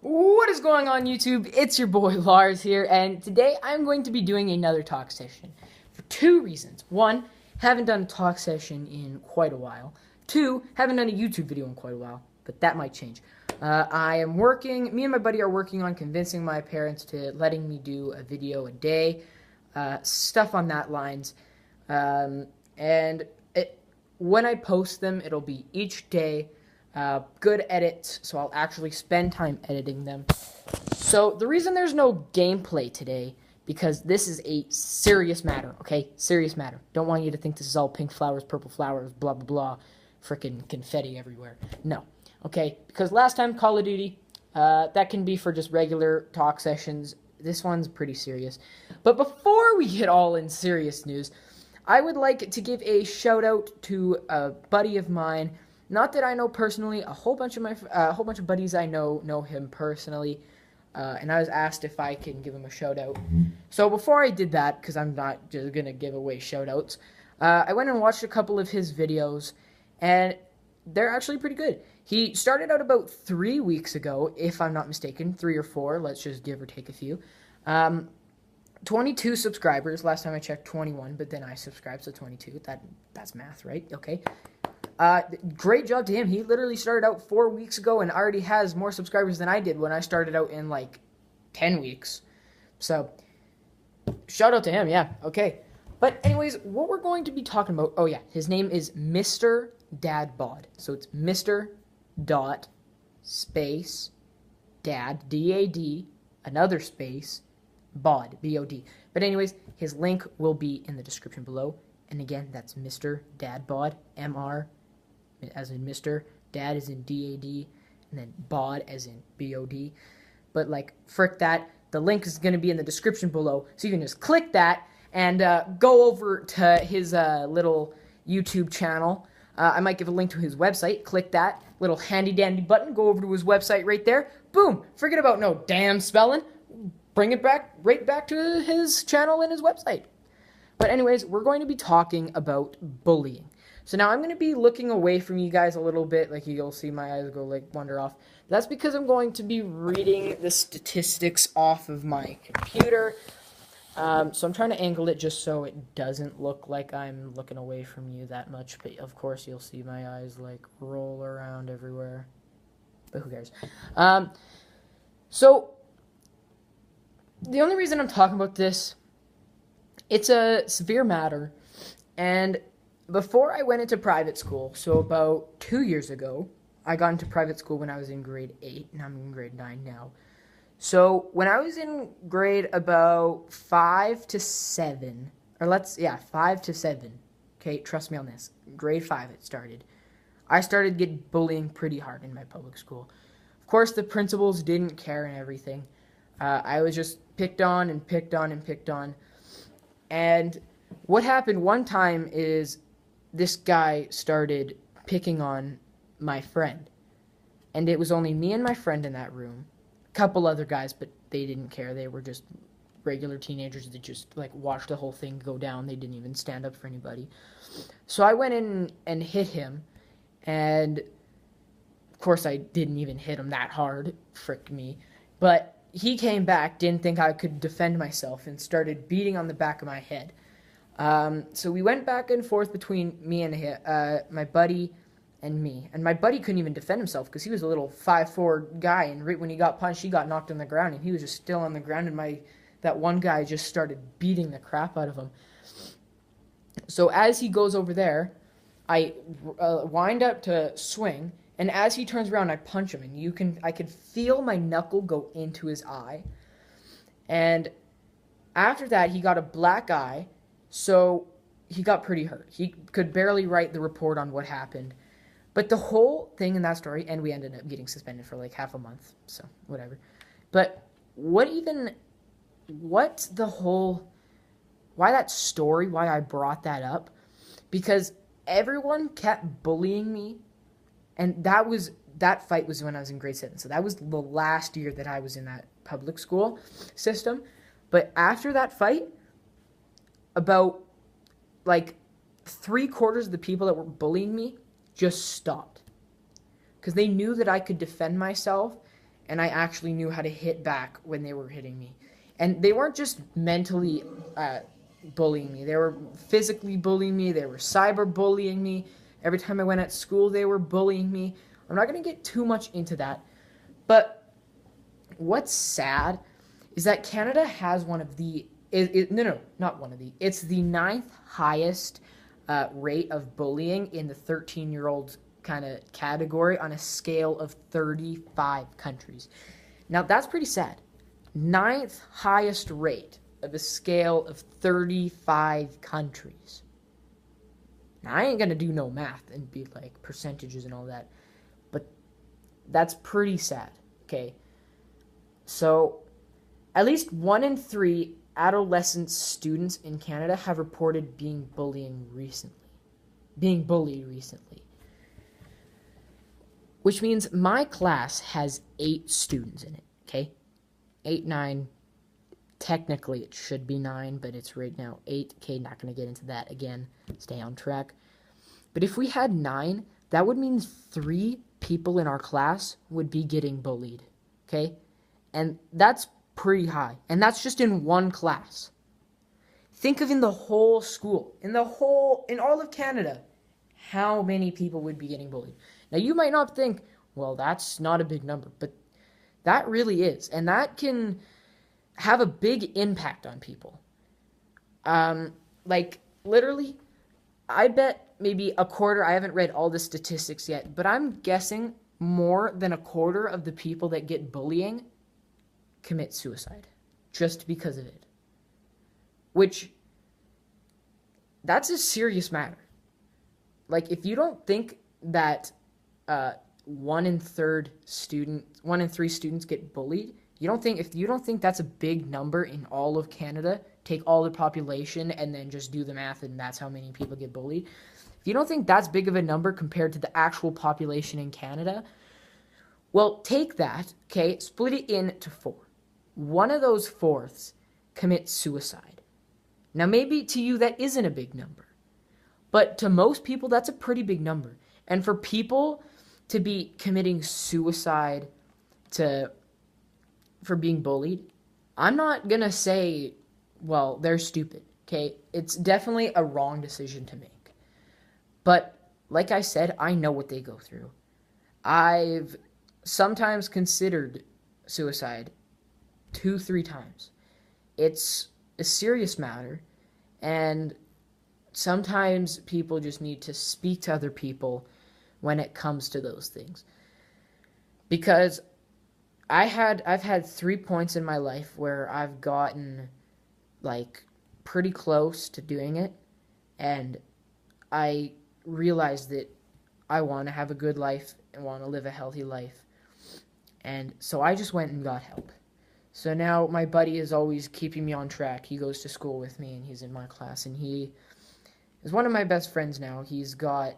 What is going on, YouTube? It's your boy Lars here, and today I'm going to be doing another talk session for two reasons. One, haven't done a talk session in quite a while. Two, haven't done a YouTube video in quite a while, but that might change. Me and my buddy are working on convincing my parents to letting me do a video a day, stuff on that lines. And when I post them, it'll be each day. Good edits, so I'll actually spend time editing them. So the reason there's no gameplay today, because this is a serious matter, okay? Serious matter. Don't want you to think this is all pink flowers, purple flowers, blah, blah, blah, frickin' confetti everywhere. No, okay? Because last time, Call of Duty, that can be for just regular talk sessions. This one's pretty serious. But before we get all in serious news, I would like to give a shout out to a buddy of mine. Not that I know personally. A whole bunch of buddies I know him personally, and I was asked if I can give him a shout out. So before I did that, because I'm not just gonna give away shout outs, I went and watched a couple of his videos, and they're actually pretty good. He started out about 3 weeks ago, if I'm not mistaken, 3 or 4. Let's just give or take a few. 22 subscribers. Last time I checked, 21, but then I subscribed, so 22. That's math, right? Okay. Great job to him. He literally started out 4 weeks ago and already has more subscribers than I did when I started out in like 10 weeks. So, shout out to him, yeah, okay. But anyways, what we're going to be talking about, oh yeah, his name is Mr. Dad Bod. So it's Mr. dot space dad, D-A-D, another space, bod, B-O-D. But anyways, his link will be in the description below. And again, that's Mr. Dad Bod, M-R, as in Mr. Dad as in D-A-D, and then Bod as in B-O-D. But like, frick that. The link is going to be in the description below, so you can just click that and go over to his little YouTube channel. I might give a link to his website. Click that little handy-dandy button. Go over to his website right there. Boom! Forget about no damn spelling. Bring it back, right back to his channel and his website. But anyways, we're going to be talking about bullying. So now I'm going to be looking away from you guys a little bit, like you'll see my eyes go like wander off. That's because I'm going to be reading the statistics off of my computer. So I'm trying to angle it just so it doesn't look like I'm looking away from you that much. But of course you'll see my eyes like roll around everywhere. But who cares? So the only reason I'm talking about this, it's a severe matter, and before I went into private school, so about 2 years ago, I got into private school when I was in grade 8, and I'm in grade 9 now. So when I was in grade about 5 to 7, 5 to 7, okay, trust me on this, grade 5 it started. I started getting bullying pretty hard in my public school. Of course, the principals didn't care and everything. I was just picked on and picked on and picked on. And what happened one time is this guy started picking on my friend. And it was only me and my friend in that room. A couple other guys, but they didn't care. They were just regular teenagers that just like watched the whole thing go down. They didn't even stand up for anybody. So I went in and hit him. And of course I didn't even hit him that hard. Frick me. But he came back, didn't think I could defend myself, and started beating on the back of my head. So we went back and forth between me and my buddy and me. And my buddy couldn't even defend himself because he was a little 5'4" guy, and right when he got punched, he got knocked on the ground, and he was just still on the ground, and that one guy just started beating the crap out of him. So as he goes over there, I wind up to swing, and as he turns around, I punch him, and I could feel my knuckle go into his eye. And after that, he got a black eye, so he got pretty hurt. He could barely write the report on what happened. But the whole thing in that story, and we ended up getting suspended for like half a month, so whatever. But why that story, why I brought that up? Because everyone kept bullying me. And that fight was when I was in grade 7. So that was the last year that I was in that public school system. But after that fight, about like 3/4 of the people that were bullying me just stopped. Because they knew that I could defend myself and I actually knew how to hit back when they were hitting me. And they weren't just mentally bullying me, they were physically bullying me, they were cyber bullying me. Every time I went at school, they were bullying me. I'm not going to get too much into that, but what's sad is that Canada has one of the not one of the, it's the ninth highest rate of bullying in the 13-year-old kind of category on a scale of 35 countries. Now that's pretty sad. Ninth highest rate of a scale of 35 countries. Now I ain't gonna do no math and be like percentages and all that, but that's pretty sad. Okay, so at least 1 in 3 adolescent students in Canada have reported being bullied recently. Which means my class has 8 students in it, okay? 8, 9, technically it should be 9, but it's right now 8. Okay, not going to get into that again. Stay on track. But if we had 9, that would mean 3 people in our class would be getting bullied, okay? And that's pretty high. And that's just in one class. Think of in the whole school, in all of Canada, how many people would be getting bullied. Now, you might not think, well, that's not a big number, but that really is. And that can have a big impact on people. Like, literally, I bet maybe a quarter, I haven't read all the statistics yet, but I'm guessing more than a quarter of the people that get bullying commit suicide just because of it. Which, that's a serious matter. Like, if you don't think that 1 in 3 students get bullied, if you don't think that's a big number in all of Canada, take all the population and then just do the math and that's how many people get bullied. If you don't think that's big of a number compared to the actual population in Canada, well, take that, okay, split it into 4. One of those fourths commits suicide. Now, maybe to you that isn't a big number, but to most people that's a pretty big number. And for people to be committing suicide for being bullied, I'm not going to say, well, they're stupid, okay? It's definitely a wrong decision to make. But like I said, I know what they go through. I've sometimes considered suicide 2-3 times. It's a serious matter, and sometimes people just need to speak to other people when it comes to those things. Because I've had 3 points in my life where I've gotten like pretty close to doing it, and I realized that I want to have a good life and want to live a healthy life. And so I just went and got help. So now my buddy is always keeping me on track. He goes to school with me and he's in my class, and he is one of my best friends now. He's gave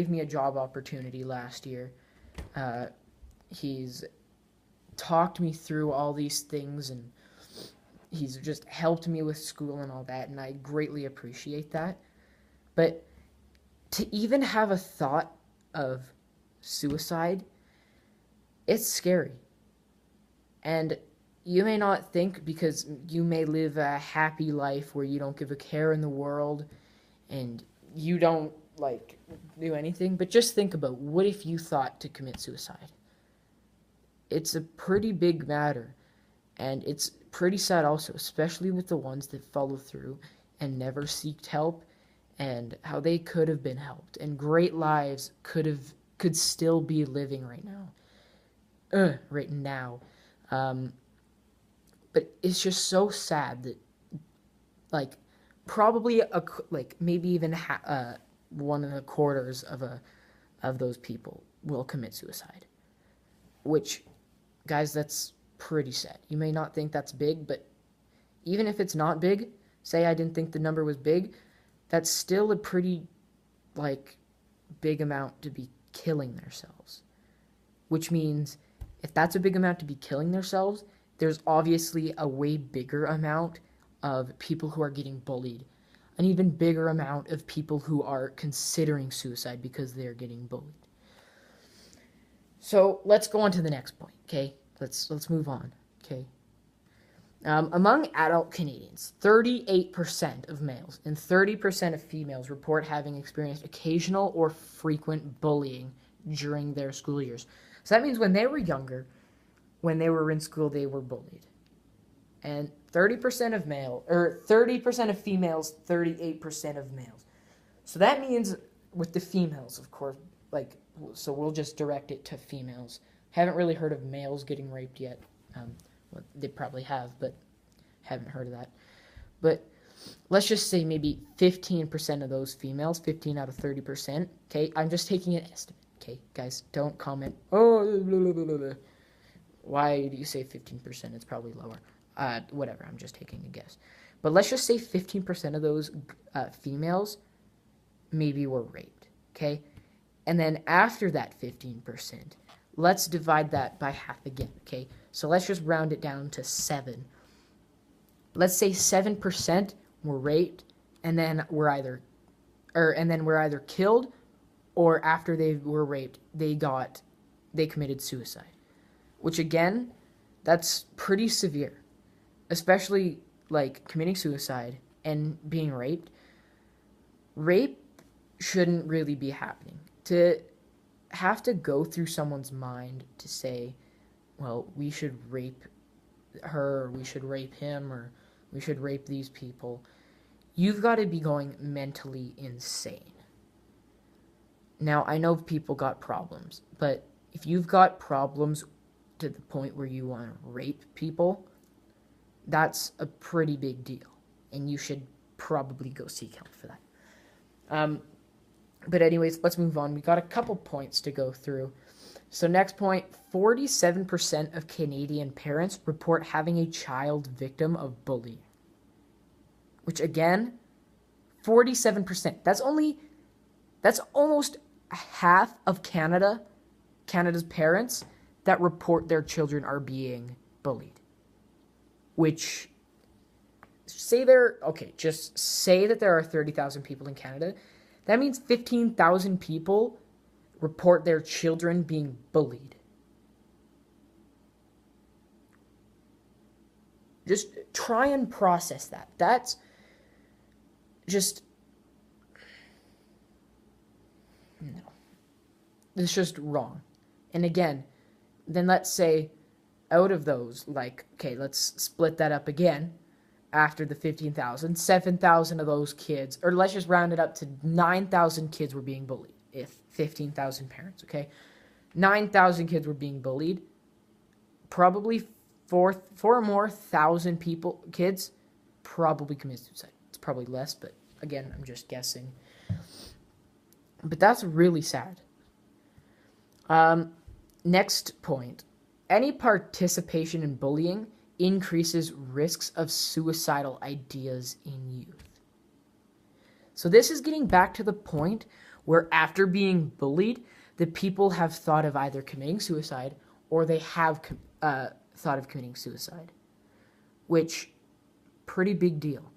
me a job opportunity last year. He's talked me through all these things, and he's just helped me with school and all that, and I greatly appreciate that. But to even have a thought of suicide, it's scary. And you may not think, because you may live a happy life where you don't give a care in the world and you don't like do anything, but just think about, what if you thought to commit suicide? It's a pretty big matter, and it's pretty sad also, especially with the ones that follow through and never seeked help, and how they could have been helped, and great lives could still be living right now. But it's just so sad that, like, probably maybe even 1.25 of those people will commit suicide. Which, guys, that's pretty sad. You may not think that's big, but even if it's not big, say I didn't think the number was big, that's still a pretty, big amount to be killing themselves. Which means, if that's a big amount to be killing themselves, there's obviously a way bigger amount of people who are getting bullied. An even bigger amount of people who are considering suicide because they're getting bullied. So let's go on to the next point. Okay, let's move on. Okay. Among adult Canadians, 38% of males and 30% of females report having experienced occasional or frequent bullying during their school years. So that means when they were younger, when they were in school, they were bullied. And 30% of male, or 30% of females, 38% of males. So that means with the females, of course, so we'll just direct it to females. Haven't really heard of males getting raped yet. Well, they probably have, but haven't heard of that. But let's just say maybe 15% of those females, 15 out of 30%. Okay, I'm just taking an estimate. Okay, guys, don't comment. Oh, blah, blah, blah, blah. Why do you say 15%? It's probably lower. Whatever, I'm just taking a guess. But let's just say 15% of those females maybe were raped. Okay, and then after that 15%, let's divide that by half again. Okay, so let's just round it down to 7. Let's say 7% were raped, and then were either killed, or after they were raped, they committed suicide. Which again, that's pretty severe, especially like committing suicide and being raped. Rape shouldn't really be happening. To have to go through someone's mind to say, well, we should rape her, or we should rape him, or we should rape these people. You've got to be going mentally insane. Now, I know people got problems, but if you've got problems to the point where you want to rape people, that's a pretty big deal. And you should probably go seek help for that. But anyways, let's move on. We got a couple points to go through. So next point, 47% of Canadian parents report having a child victim of bullying. Which again, 47%. That's almost half of Canada's parents that report their children are being bullied. Which, just say that there are 30,000 people in Canada. That means 15,000 people report their children being bullied. Just try and process that. That's just... no. It's just wrong. And again, then let's say out of those, let's split that up again. After the 15,000, 7,000 of those kids, or let's just round it up to 9,000 kids were being bullied. If 15,000 parents, okay? 9,000 kids were being bullied. Probably four or more thousand kids probably committed suicide. It's probably less, but again, I'm just guessing. But that's really sad. Next point. Any participation in bullying increases risks of suicidal ideas in youth. So this is getting back to the point where after being bullied, the people have thought of either committing suicide or they have thought of committing suicide. Which, pretty big deal.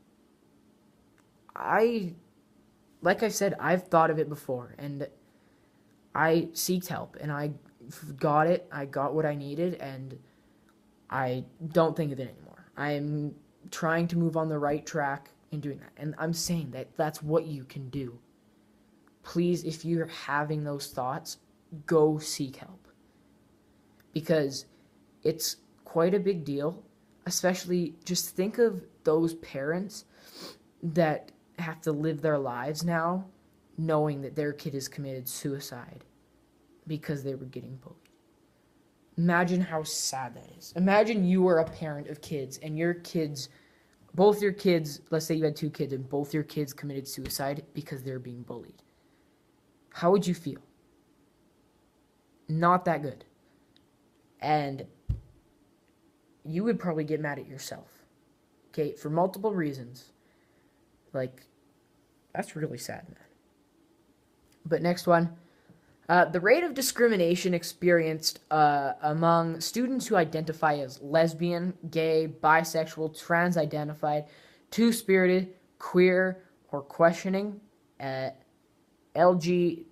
Like I said, I've thought of it before, and I seeked help, and I got it. I got what I needed, and I don't think of it anymore. I'm trying to move on the right track in doing that. And I'm saying that that's what you can do. Please, if you're having those thoughts, go seek help. Because it's quite a big deal. Especially, just think of those parents that have to live their lives now knowing that their kid has committed suicide because they were getting bullied. Imagine how sad that is. Imagine you were a parent of kids and both your kids, let's say you had 2 kids and both your kids committed suicide because they're being bullied. How would you feel? Not that good. And you would probably get mad at yourself. Okay, for multiple reasons. That's really sad, man. But next one. The rate of discrimination experienced among students who identify as lesbian, gay, bisexual, trans-identified, two-spirited, queer, or questioning LGBTQ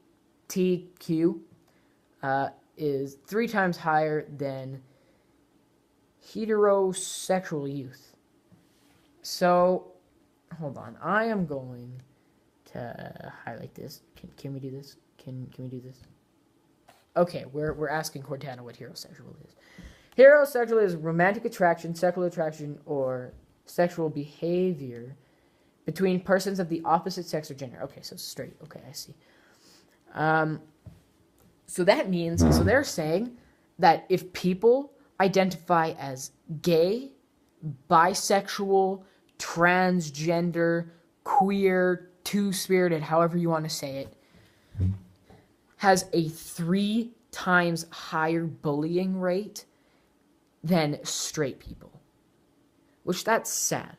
is 3 times higher than heterosexual youth. So, hold on. I am going to highlight this. Can we do this? Can we do this? Okay, we're asking Cortana what heterosexual is. Heterosexual is romantic attraction, sexual attraction, or sexual behavior between persons of the opposite sex or gender. Okay, so straight. Okay, I see. So that means, so they're saying that if people identify as gay, bisexual, transgender, queer, two-spirited, however you want to say it, has a 3 times higher bullying rate than straight people. Which, that's sad.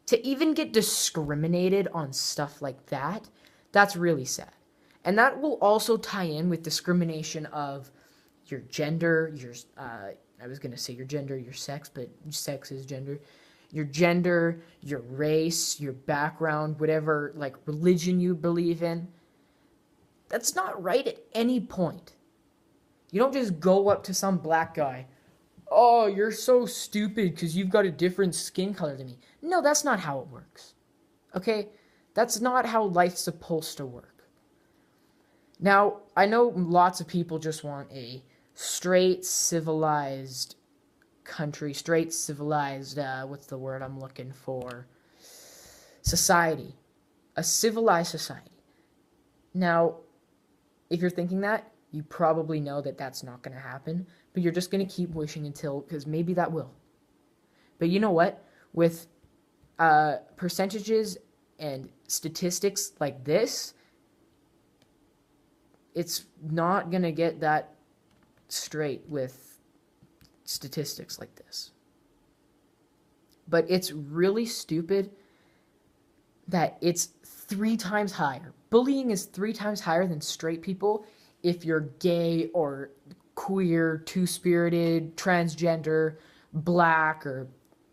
To even get discriminated on stuff like that, that's really sad. And that will also tie in with discrimination of your gender, I was going to say your gender, your sex, but sex is gender. Your gender, your race, your background, whatever, like, religion you believe in. That's not right at any point. You don't just go up to some black guy, oh, you're so stupid because you've got a different skin color than me. No, that's not how it works. Okay? That's not how life's supposed to work. Now, I know lots of people just want a straight, civilized country, straight, civilized, what's the word I'm looking for? Society. A civilized society. Now, if you're thinking that, you probably know that that's not going to happen, but you're just going to keep wishing until, because maybe that will. But you know what? With percentages and statistics like this, it's not going to get that straight with statistics like this. But it's really stupid that it's 3 times higher. Bullying is 3 times higher than straight people if you're gay or queer, two-spirited, transgender, black, or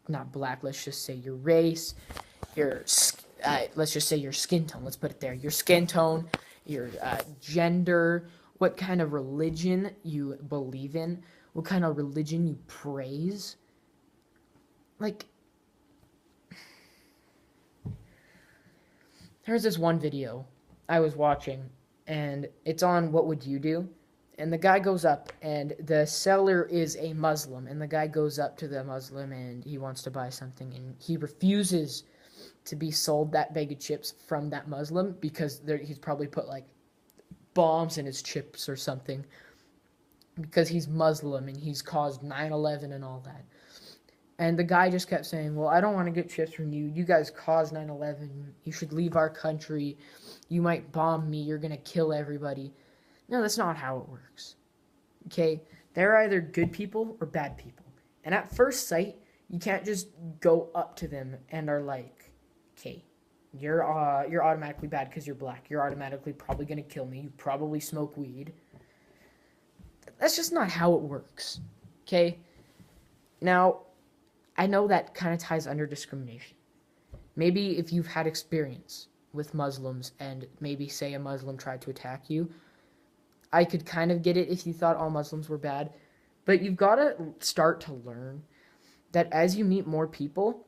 not black, let's just say your race, let's just say your skin tone, let's put it there, your skin tone, your gender, what kind of religion you believe in, what kind of religion you praise. Like, there's this one video I was watching, and it's on What Would You Do? And the guy goes up, and the seller is a Muslim, and the guy goes up to the Muslim, and he wants to buy something, and he refuses to be sold that bag of chips from that Muslim because he's probably put, like, bombs in his chips or something because he's Muslim and he's caused 9/11 and all that. And the guy just kept saying, well, I don't want to get chips from you. You guys caused 9/11. You should leave our country. You might bomb me. You're going to kill everybody. No, that's not how it works. Okay? They're either good people or bad people. And at first sight, you can't just go up to them and are like, okay, you're automatically bad because you're black. You're automatically probably going to kill me. You probably smoke weed. That's just not how it works. Okay? Now, I know that kind of ties under discrimination. Maybe if you've had experience with Muslims and maybe say a Muslim tried to attack you, I could kind of get it if you thought all Muslims were bad. But you've got to start to learn that as you meet more people,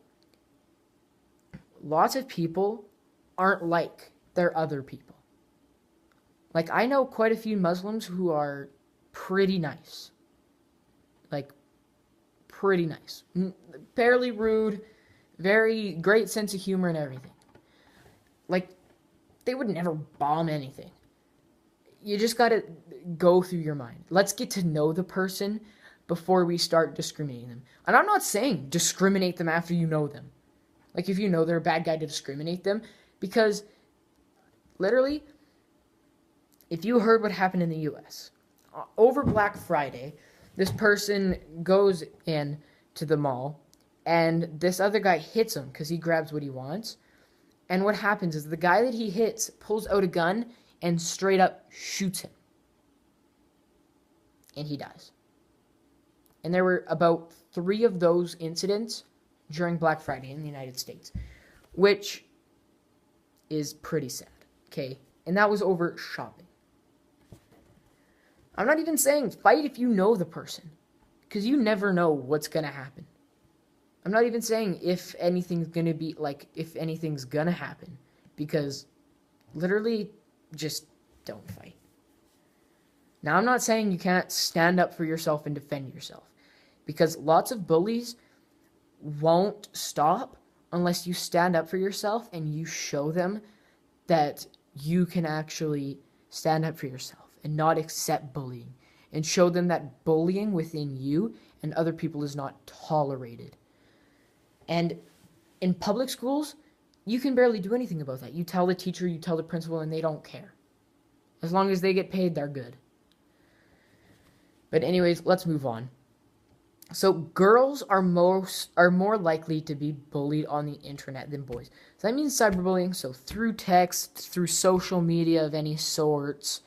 lots of people aren't like their other people. Like, I know quite a few Muslims who are pretty nice. Like, pretty nice. Fairly rude, very great sense of humor and everything. Like, they would never bomb anything. You just gotta go through your mind. Let's get to know the person before we start discriminating them. And I'm not saying discriminate them after you know them. Like, if you know they're a bad guy, to discriminate them. Because, literally, if you heard what happened in the U.S., over Black Friday, this person goes in to the mall, and this other guy hits him because he grabs what he wants. And what happens is the guy that he hits pulls out a gun and straight up shoots him. And he dies. And there were about 3 of those incidents during Black Friday in the United States, which is pretty sad, okay? And that was over shopping. I'm not even saying fight if you know the person, because you never know what's going to happen. I'm not even saying if anything's going to be, like, if anything's going to happen, because literally just don't fight. Now, I'm not saying you can't stand up for yourself and defend yourself, because lots of bullies won't stop unless you stand up for yourself and you show them that you can actually stand up for yourself and not accept bullying, and show them that bullying within you and other people is not tolerated. And in public schools, you can barely do anything about that. You tell the teacher, you tell the principal, and they don't care. As long as they get paid, they're good. But anyways, let's move on. So girls are more likely to be bullied on the internet than boys. So that means cyberbullying, so through text, through social media of any sorts,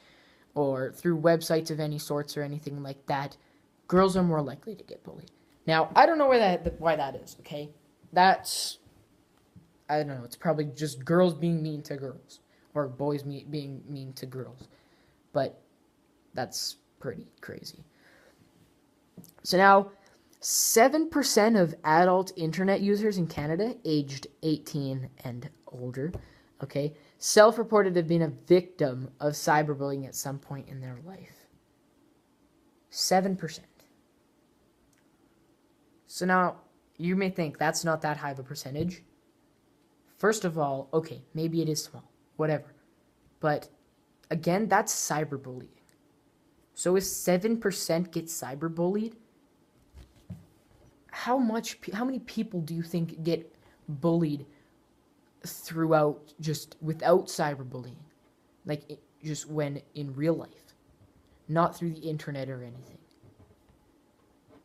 or through websites of any sorts or anything like that, girls are more likely to get bullied. Now, I don't know why that is, okay? I don't know, it's probably just girls being mean to girls, or boys being mean to girls. But that's pretty crazy. So now, 7% of adult internet users in Canada, aged 18 and older, okay, self-reported to have been a victim of cyberbullying at some point in their life. 7%. So now, you may think that's not that high of a percentage. First of all, okay, maybe it is small, whatever. But, again, that's cyberbullying. So if 7% get cyberbullied, how many people do you think get bullied throughout, just without cyberbullying? Like, just when in real life, not through the internet or anything.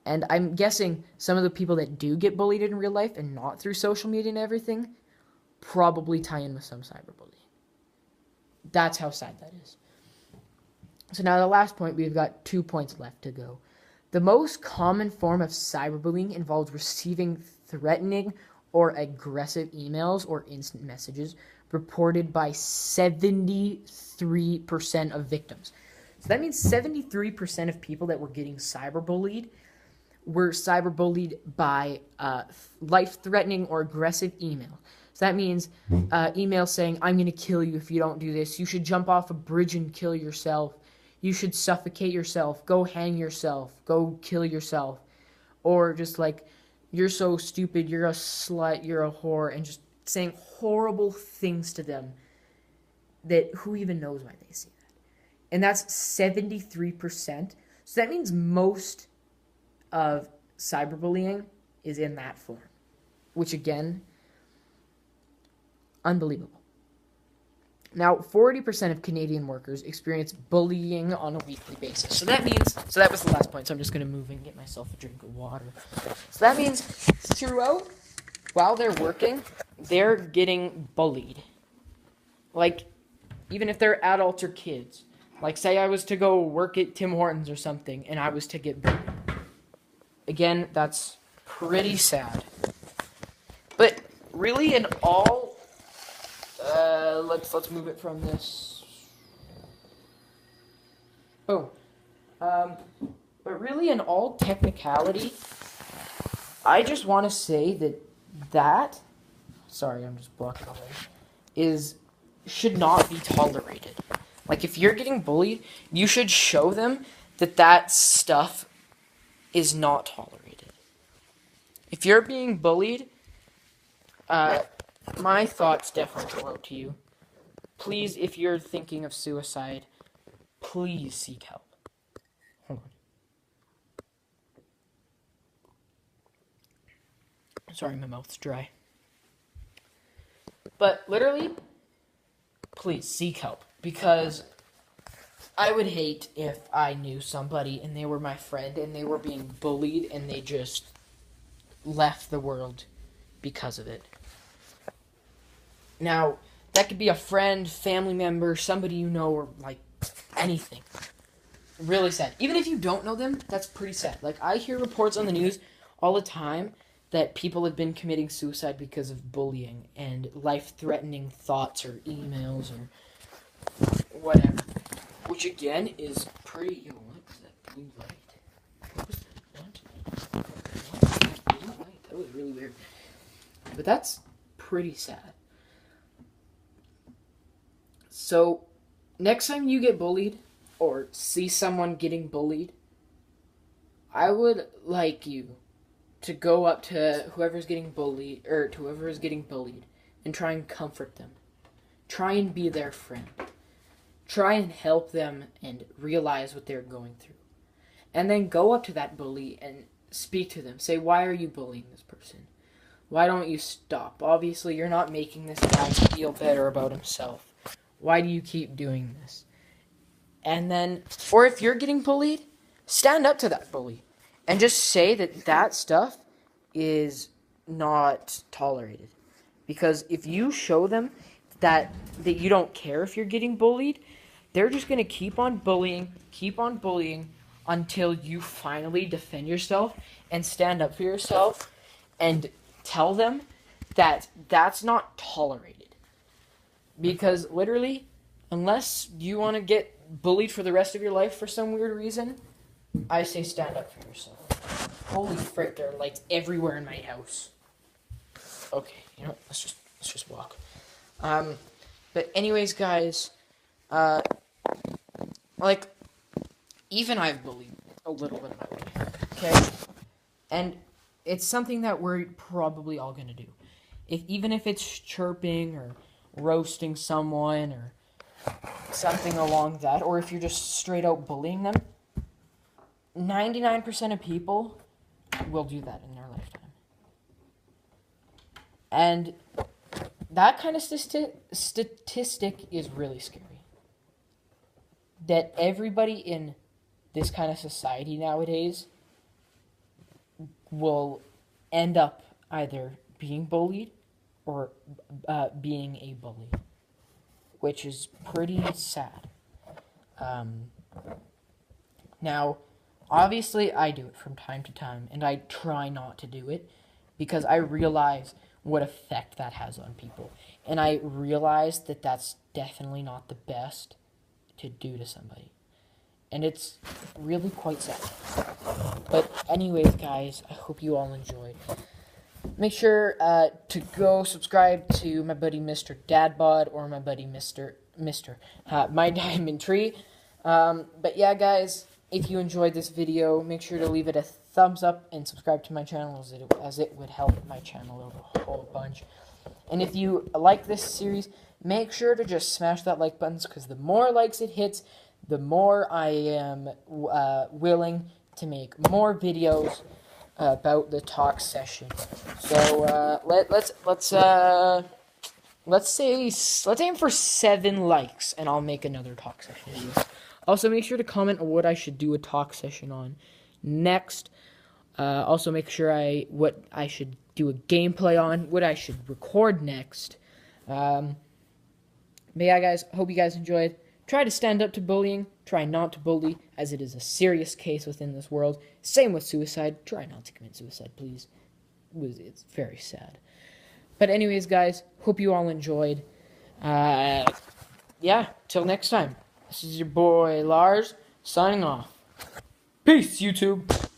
And I'm guessing some of the people that do get bullied in real life and not through social media and everything probably tie in with some cyberbullying. That's how sad that is. So now the last point, we've got 2 points left to go. The most common form of cyberbullying involves receiving threatening or aggressive emails or instant messages, reported by 73% of victims. So that means 73% of people that were getting cyberbullied were cyberbullied by life-threatening or aggressive email. So that means email saying, I'm going to kill you if you don't do this. You should jump off a bridge and kill yourself. You should suffocate yourself. Go hang yourself. Go kill yourself. Or just like, you're so stupid, you're a slut, you're a whore, and just saying horrible things to them that who even knows why they say that. And that's 73%. So that means most of cyberbullying is in that form, which again, unbelievable. Now, 40% of Canadian workers experience bullying on a weekly basis. So that was the last point, so I'm just going to move and get myself a drink of water. So that means throughout, while they're working, they're getting bullied. Like, even if they're adults or kids. Like, say I was to go work at Tim Hortons or something, and I was to get bullied. Again, that's pretty sad. But really, in all... let's move it from this. Boom. But really, in all technicality, I just want to say that sorry, I'm just blocking the way, should not be tolerated. Like, if you're getting bullied, you should show them that stuff is not tolerated. If you're being bullied, my thoughts definitely go out to you. Please, if you're thinking of suicide, please seek help. Hold on. Sorry, my mouth's dry. But literally, please seek help. Because I would hate if I knew somebody and they were my friend and they were being bullied and they just left the world because of it. Now, that could be a friend, family member, somebody you know, or, like, anything. Really sad. Even if you don't know them, that's pretty sad. Like, I hear reports on the news all the time that people have been committing suicide because of bullying and life-threatening thoughts or emails or whatever. Which, again, is pretty... blue light. What was that? What? Blue light? That was really weird. But that's pretty sad. So, next time you get bullied or see someone getting bullied, I would like you to go up to whoever's getting bullied, or to whoever is getting bullied, and try and comfort them. Try and be their friend. Try and help them and realize what they're going through. And then go up to that bully and speak to them. Say, why are you bullying this person? Why don't you stop? Obviously, you're not making this guy feel better about himself. Why do you keep doing this? And then, or if you're getting bullied, stand up to that bully. And just say that that stuff is not tolerated. Because if you show them that you don't care if you're getting bullied, they're just going to keep on bullying until you finally defend yourself and stand up for yourself and tell them that that's not tolerated. Because literally, unless you want to get bullied for the rest of your life for some weird reason, I say stand up for yourself. Holy frick, there are lights everywhere in my house. Okay, you know what? Let's just walk. But anyways, guys, like, even I've bullied a little bit in my life, okay? And it's something that we're probably all gonna do. Even if it's chirping or roasting someone or something along that, or if you're just straight out bullying them, 99% of people will do that in their lifetime. And that kind of statistic is really scary. That everybody in this kind of society nowadays will end up either being bullied or being a bully, which is pretty sad. Now, obviously, I do it from time to time, and I try not to do it because I realize what effect that has on people. And I realize that that's definitely not the best to do to somebody. And it's really quite sad. But anyways, guys, I hope you all enjoyed. Make sure to go subscribe to my buddy Mr. Dadbod or my buddy Mr. My Diamond Tree. But yeah, guys, if you enjoyed this video, make sure to leave it a thumbs up and subscribe to my channel as it would help my channel a whole bunch. And if you like this series, make sure to just smash that like button, because the more likes it hits, the more I am willing to make more videos about the talk session. So let's aim for 7 likes, and I'll make another talk session video. Also, make sure to comment on what I should do a talk session on next. Also, make sure what I should do a gameplay on, what I should record next. But yeah, guys, hope you guys enjoyed. Try to stand up to bullying. Try not to bully, as it is a serious case within this world. Same with suicide. Try not to commit suicide, please. It's very sad. But anyways, guys, hope you all enjoyed. Yeah, till next time. This is your boy, Lars, signing off. Peace, YouTube.